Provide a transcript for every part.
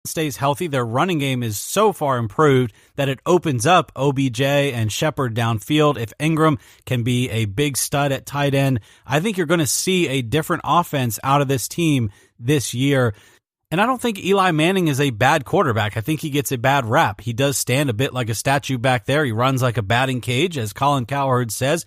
stays healthy, their running game is so far improved that it opens up OBJ and Shepard downfield. If Ingram can be a big stud at tight end, I think you're going to see a different offense out of this team this year. And I don't think Eli Manning is a bad quarterback. I think he gets a bad rap. He does stand a bit like a statue back there. He runs like a batting cage, as Colin Cowherd says.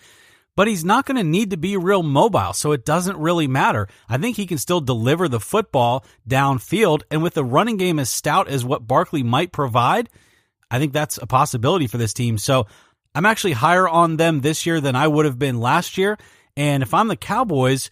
But he's not going to need to be real mobile, so it doesn't really matter. I think he can still deliver the football downfield, and with the running game as stout as what Barkley might provide, I think that's a possibility for this team. So I'm actually higher on them this year than I would have been last year. And if I'm the Cowboys,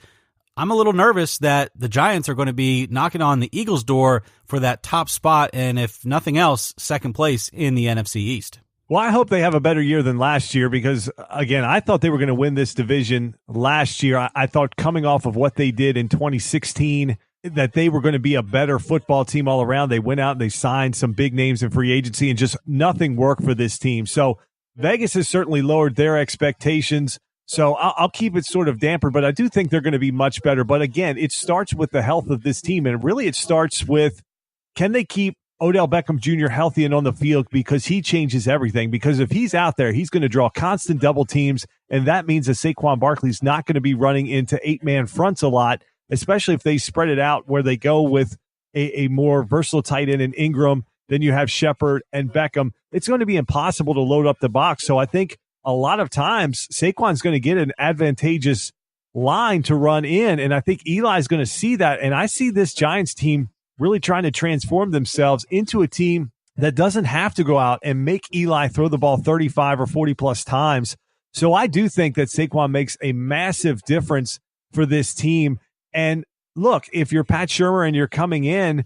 I'm a little nervous that the Giants are going to be knocking on the Eagles' door for that top spot, and if nothing else, second place in the NFC East. Well, I hope they have a better year than last year because, again, I thought they were going to win this division last year. I thought coming off of what they did in 2016 that they were going to be a better football team all around. They went out and they signed some big names in free agency and just nothing worked for this team. So Vegas has certainly lowered their expectations. So I'll keep it sort of dampened, but I do think they're going to be much better. But, again, it starts with the health of this team, and really it starts with can they keep Odell Beckham Jr. healthy and on the field, because he changes everything. Because if he's out there, he's going to draw constant double teams, and that means that Saquon Barkley's not going to be running into 8-man fronts a lot, especially if they spread it out where they go with a more versatile tight end in Ingram. Then you have Shepard and Beckham. It's going to be impossible to load up the box. So I think a lot of times Saquon's going to get an advantageous line to run in, and I think Eli's going to see that. And I see this Giants team really trying to transform themselves into a team that doesn't have to go out and make Eli throw the ball 35 or 40-plus times. So I do think that Saquon makes a massive difference for this team. And look, if you're Pat Shurmur and you're coming in,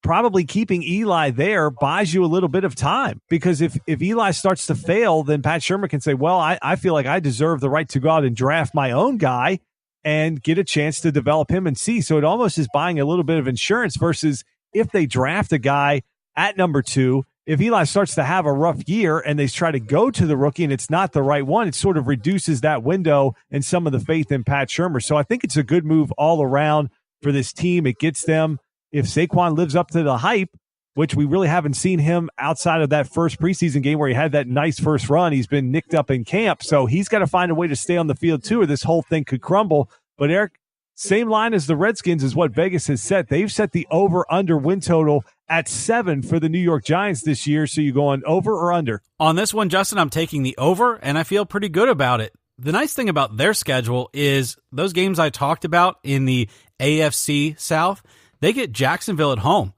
probably keeping Eli there buys you a little bit of time. Because if Eli starts to fail, then Pat Shurmur can say, well, I feel like I deserve the right to go out and draft my own guy and get a chance to develop him and see. So it almost is buying a little bit of insurance versus if they draft a guy at number 2, if Eli starts to have a rough year and they try to go to the rookie and it's not the right one, it sort of reduces that window and some of the faith in Pat Shurmur. So I think it's a good move all around for this team. It gets them, if Saquon lives up to the hype, which we really haven't seen him outside of that first preseason game where he had that nice first run. He's been nicked up in camp, so he's got to find a way to stay on the field too, or this whole thing could crumble. But, Eric, same line as the Redskins is what Vegas has set. They've set the over-under win total at 7 for the New York Giants this year, so you going over or under? On this one, Justin, I'm taking the over, and I feel pretty good about it. The nice thing about their schedule is those games I talked about in the AFC South, they get Jacksonville at home.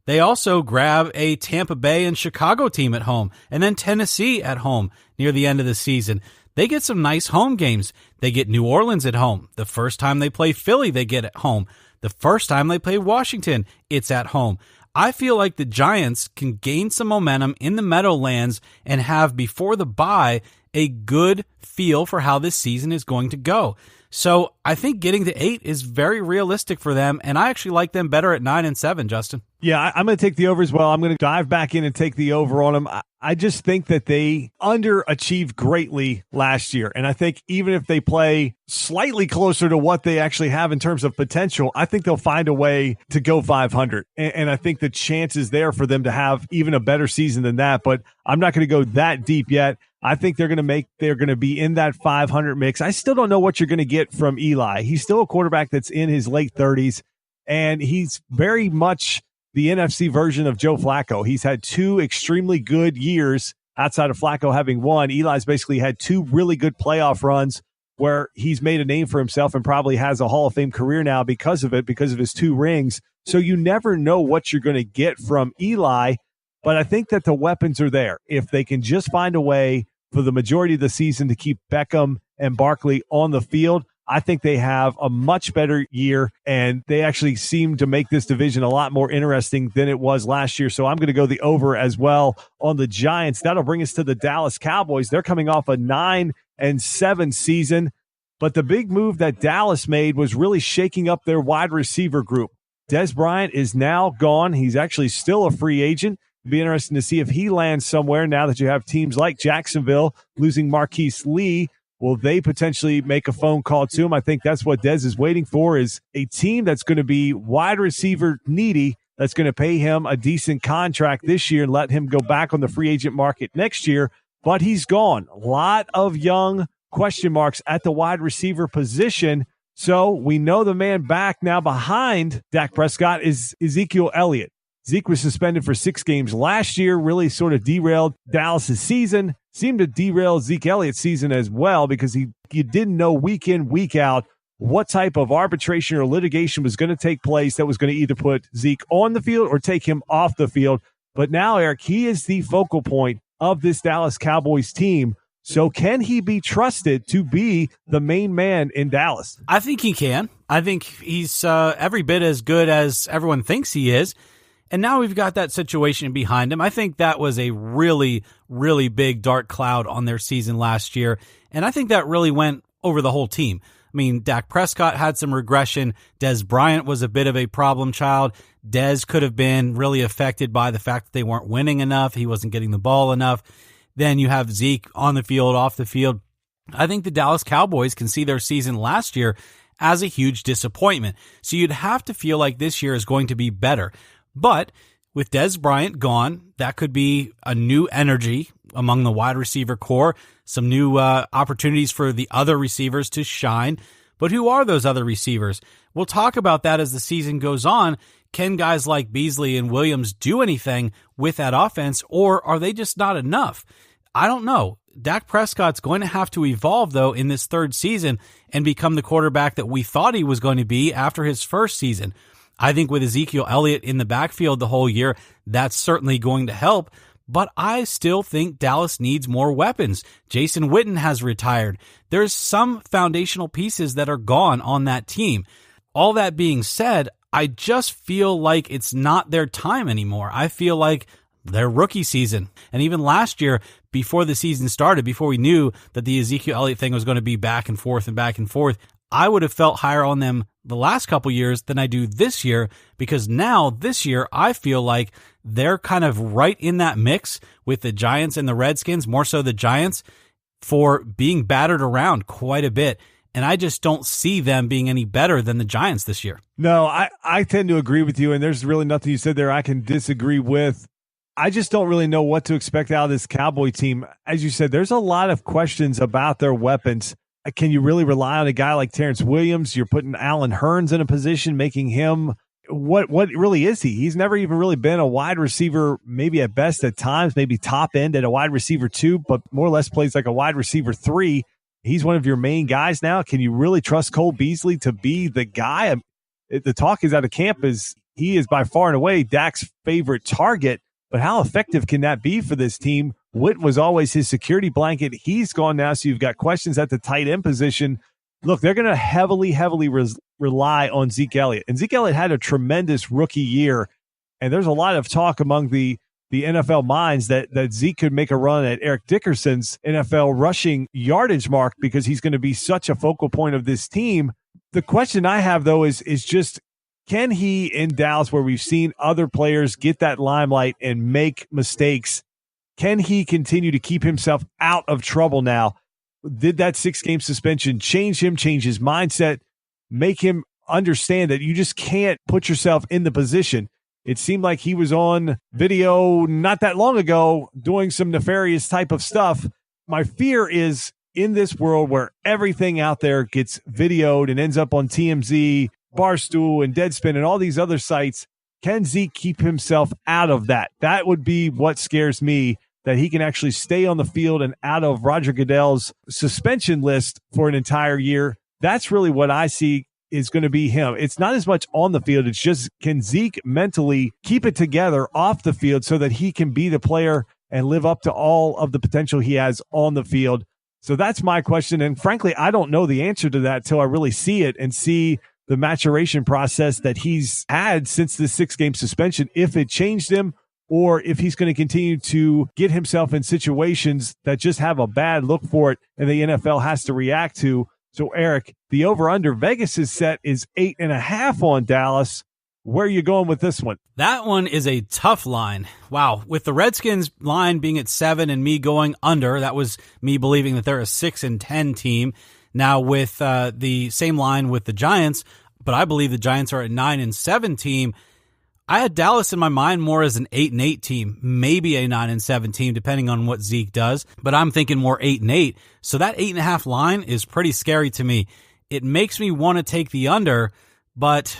They also grab a Tampa Bay and Chicago team at home, and then Tennessee at home near the end of the season. They get some nice home games. They get New Orleans at home. The first time they play Philly, they get at home. The first time they play Washington, it's at home. I feel like the Giants can gain some momentum in the Meadowlands and have, before the bye, a good feel for how this season is going to go. So I think getting to 8 is very realistic for them, and I actually like them better at 9 and 7, Justin. Yeah, I'm going to take the over as well. I'm going to dive back in and take the over on them. I just think that they underachieved greatly last year, and I think even if they play slightly closer to what they actually have in terms of potential, I think they'll find a way to go 500, and I think the chance is there for them to have even a better season than that, but I'm not going to go that deep yet. I think they're going to be in that 500 mix. I still don't know what you're going to get from Eli. He's still a quarterback that's in his late 30s, and he's very much the NFC version of Joe Flacco. He's had 2 extremely good years outside of Flacco having one. Eli's basically had 2 really good playoff runs where he's made a name for himself and probably has a Hall of Fame career now because of it, because of his 2 rings. So you never know what you're going to get from Eli, but I think that the weapons are there. If they can just find a way for the majority of the season to keep Beckham and Barkley on the field, I think they have a much better year, and they actually seem to make this division a lot more interesting than it was last year. So I'm going to go the over as well on the Giants. That'll bring us to the Dallas Cowboys. They're coming off a 9-7 season, but the big move that Dallas made was really shaking up their wide receiver group. Des Bryant is now gone. He's actually still a free agent. It'd be interesting to see if he lands somewhere now that you have teams like Jacksonville losing Marquise Lee. Will they potentially make a phone call to him? I think that's what Dez is waiting for, is a team that's going to be wide receiver needy that's going to pay him a decent contract this year and let him go back on the free agent market next year. But he's gone. A lot of young question marks at the wide receiver position. So we know the man back now behind Dak Prescott is Ezekiel Elliott. Zeke was suspended for 6 games last year, really sort of derailed Dallas' season, seemed to derail Zeke Elliott's season as well because you didn't know week in, week out what type of arbitration or litigation was going to take place that was going to either put Zeke on the field or take him off the field. But now, Eric, he is the focal point of this Dallas Cowboys team. So can he be trusted to be the main man in Dallas? I think he can. I think he's every bit as good as everyone thinks he is. And now we've got that situation behind him. I think that was a really, really big dark cloud on their season last year. And I think that really went over the whole team. I mean, Dak Prescott had some regression. Dez Bryant was a bit of a problem child. Dez could have been really affected by the fact that they weren't winning enough. He wasn't getting the ball enough. Then you have Zeke on the field, off the field. I think the Dallas Cowboys can see their season last year as a huge disappointment. So you'd have to feel like this year is going to be better. But with Dez Bryant gone, that could be a new energy among the wide receiver core, some new opportunities for the other receivers to shine. But who are those other receivers? We'll talk about that as the season goes on. Can guys like Beasley and Williams do anything with that offense, or are they just not enough? I don't know. Dak Prescott's going to have to evolve, though, in this third season and become the quarterback that we thought he was going to be after his first season. I think with Ezekiel Elliott in the backfield the whole year, that's certainly going to help. But I still think Dallas needs more weapons. Jason Witten has retired. There's some foundational pieces that are gone on that team. All that being said, I just feel like it's not their time anymore. I feel like their rookie season. And even last year, before the season started, before we knew that the Ezekiel Elliott thing was going to be back and forth, I would have felt higher on them the last couple years than I do this year, because now this year I feel like they're kind of right in that mix with the Giants and the Redskins, more so the Giants, for being battered around quite a bit. And I just don't see them being any better than the Giants this year. No, I tend to agree with you, and there's really nothing you said there I can disagree with. I just don't really know what to expect out of this Cowboy team. As you said, there's a lot of questions about their weapons. Can you really rely on a guy like Terrence Williams? You're putting Allen Hurns in a position, making him what really is he? He's never even really been a wide receiver, maybe at best at times, maybe top end at a wide receiver 2, but more or less plays like a wide receiver 3. He's one of your main guys now. Can you really trust Cole Beasley to be the guy? The talk is out of camp is he is by far and away Dak's favorite target, but how effective can that be for this team? Witt was always his security blanket. He's gone now, so you've got questions at the tight end position. Look, they're going to heavily rely on Zeke Elliott. And Zeke Elliott had a tremendous rookie year, and there's a lot of talk among the NFL minds that Zeke could make a run at Eric Dickerson's NFL rushing yardage mark because he's going to be such a focal point of this team. The question I have, though, is just can he in Dallas, where we've seen other players get that limelight and make mistakes, can he continue to keep himself out of trouble now? Did that 6-game suspension change him, change his mindset, make him understand that you just can't put yourself in the position? It seemed like he was on video not that long ago doing some nefarious type of stuff. My fear is in this world where everything out there gets videoed and ends up on TMZ, Barstool, and Deadspin, and all these other sites, can Zeke keep himself out of that? That would be what scares me, that he can actually stay on the field and out of Roger Goodell's suspension list for an entire year. That's really what I see is going to be him. It's not as much on the field. It's just, can Zeke mentally keep it together off the field so that he can be the player and live up to all of the potential he has on the field? So that's my question. And frankly, I don't know the answer to that till I really see it and see the maturation process that he's had since the 6-game suspension, if it changed him, or if he's going to continue to get himself in situations that just have a bad look for it and the NFL has to react to. So, Eric, the over-under Vegas is set is 8.5 on Dallas. Where are you going with this one? That one is a tough line. Wow. With the Redskins line being at 7 and me going under, that was me believing that they're a 6-10 team. Now with the same line with the Giants, but I believe the Giants are a 9-7 team. I had Dallas in my mind more as an 8-8 team, maybe a 9-7 team, depending on what Zeke does, but I'm thinking more 8-8. So that 8.5 line is pretty scary to me. It makes me want to take the under, but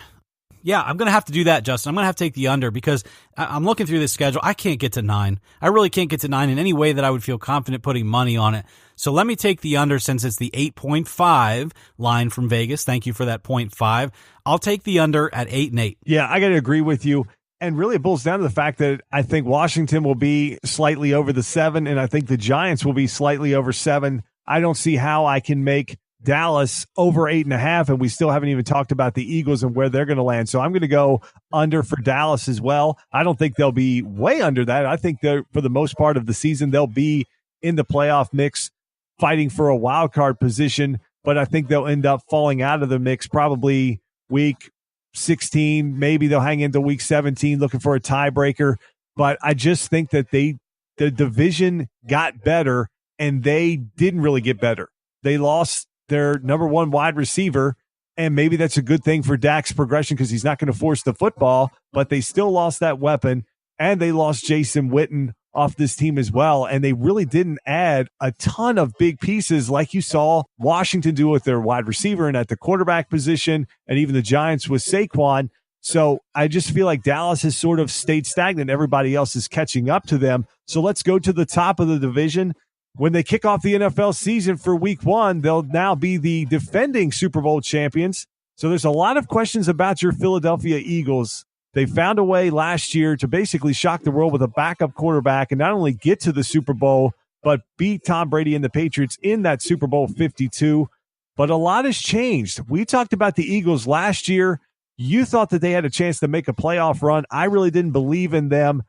yeah, I'm going to have to do that, Justin. I'm going to have to take the under because I'm looking through this schedule. I can't get to 9. I really can't get to 9 in any way that I would feel confident putting money on it. So let me take the under since it's the 8.5 line from Vegas. Thank you for that 0.5. I'll take the under at 8-8. Yeah, I got to agree with you. And really it boils down to the fact that I think Washington will be slightly over the 7, and I think the Giants will be slightly over 7. I don't see how I can make Dallas over 8.5, and we still haven't even talked about the Eagles and where they're going to land. So I'm going to go under for Dallas as well. I don't think they'll be way under that. I think they're, for the most part of the season, they'll be in the playoff mix, fighting for a wild card position, but I think they'll end up falling out of the mix probably week 16. Maybe they'll hang into week 17 looking for a tiebreaker. But I just think that the division got better, and they didn't really get better. They lost their number one wide receiver, and maybe that's a good thing for Dak's progression because he's not going to force the football, but they still lost that weapon, and they lost Jason Witten off this team as well, and they really didn't add a ton of big pieces like you saw Washington do with their wide receiver and at the quarterback position, and even the Giants with Saquon. So I just feel like Dallas has sort of stayed stagnant. Everybody else is catching up to them. So let's go to the top of the division. When they kick off the NFL season for week 1, they'll now be the defending Super Bowl champions. So there's a lot of questions about your Philadelphia Eagles. They found a way last year to basically shock the world with a backup quarterback and not only get to the Super Bowl, but beat Tom Brady and the Patriots in that Super Bowl 52. But a lot has changed. We talked about the Eagles last year. You thought that they had a chance to make a playoff run. I really didn't believe in them.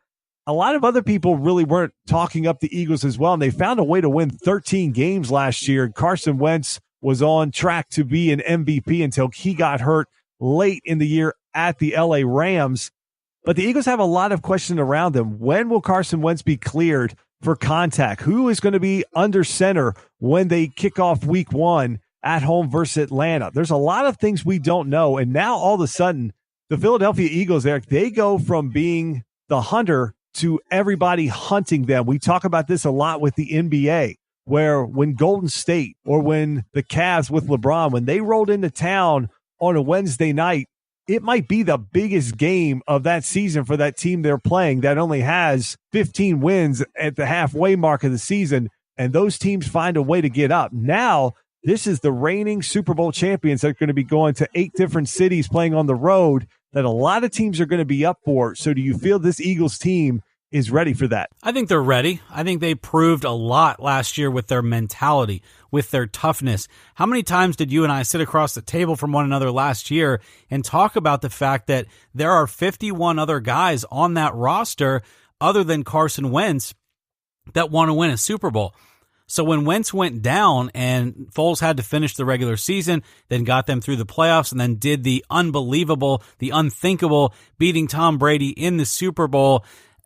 A lot of other people really weren't talking up the Eagles as well, and they found a way to win 13 games last year. Carson Wentz was on track to be an MVP until he got hurt late in the year at the LA Rams. But the Eagles have a lot of questions around them. When will Carson Wentz be cleared for contact? Who is going to be under center when they kick off week 1 at home versus Atlanta? There's a lot of things we don't know. And now all of a sudden, the Philadelphia Eagles, Eric, they go from being the hunter to everybody hunting them. We talk about this a lot with the NBA, where when Golden State or when the Cavs with LeBron, when they rolled into town on a Wednesday night, it might be the biggest game of that season for that team they're playing that only has 15 wins at the halfway mark of the season, and those teams find a way to get up. Now, this is the reigning Super Bowl champions that are going to be going to 8 different cities playing on the road that a lot of teams are going to be up for. So do you feel this Eagles team is ready for that? I think they're ready. I think they proved a lot last year with their mentality, with their toughness. How many times did you and I sit across the table from one another last year and talk about the fact that there are 51 other guys on that roster other than Carson Wentz that want to win a Super Bowl? So when Wentz went down and Foles had to finish the regular season, then got them through the playoffs, and then did the unbelievable, the unthinkable, beating Tom Brady in the Super Bowl,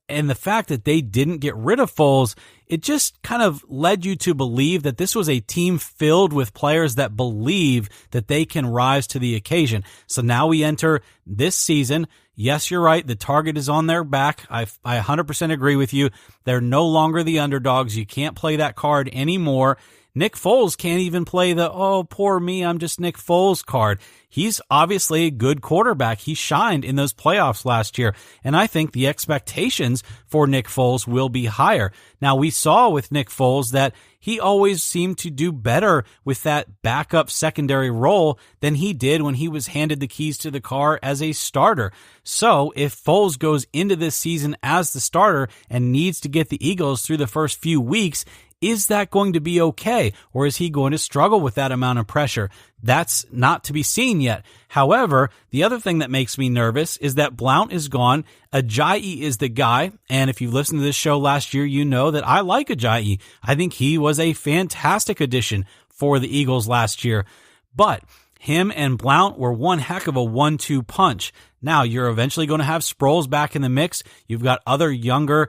and the fact that they didn't get rid of Foles, it just kind of led you to believe that this was a team filled with players that believe that they can rise to the occasion. So now we enter this season. Yes, you're right. The target is on their back. I 100% agree with you. They're no longer the underdogs. You can't play that card anymore. Nick Foles can't even play the, oh, poor me, I'm just Nick Foles card. He's obviously a good quarterback. He shined in those playoffs last year, and I think the expectations for Nick Foles will be higher. Now, we saw with Nick Foles that he always seemed to do better with that backup secondary role than he did when he was handed the keys to the car as a starter. So if Foles goes into this season as the starter and needs to get the Eagles through the first few weeks, is that going to be okay, or is he going to struggle with that amount of pressure? That's not to be seen yet. However, the other thing that makes me nervous is that Blount is gone. Ajayi is the guy, and if you've listened to this show last year, you know that I like Ajayi. I think he was a fantastic addition for the Eagles last year. But him and Blount were one heck of a 1-2 punch. Now, you're eventually going to have Sproles back in the mix. You've got other younger,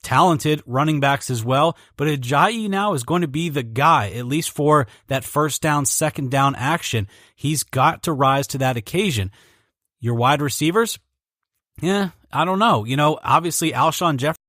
talented running backs as well, but Ajayi now is going to be the guy, at least for that first down, second down action. He's got to rise to that occasion. Your wide receivers? Yeah, I don't know. Obviously Alshon Jeffrey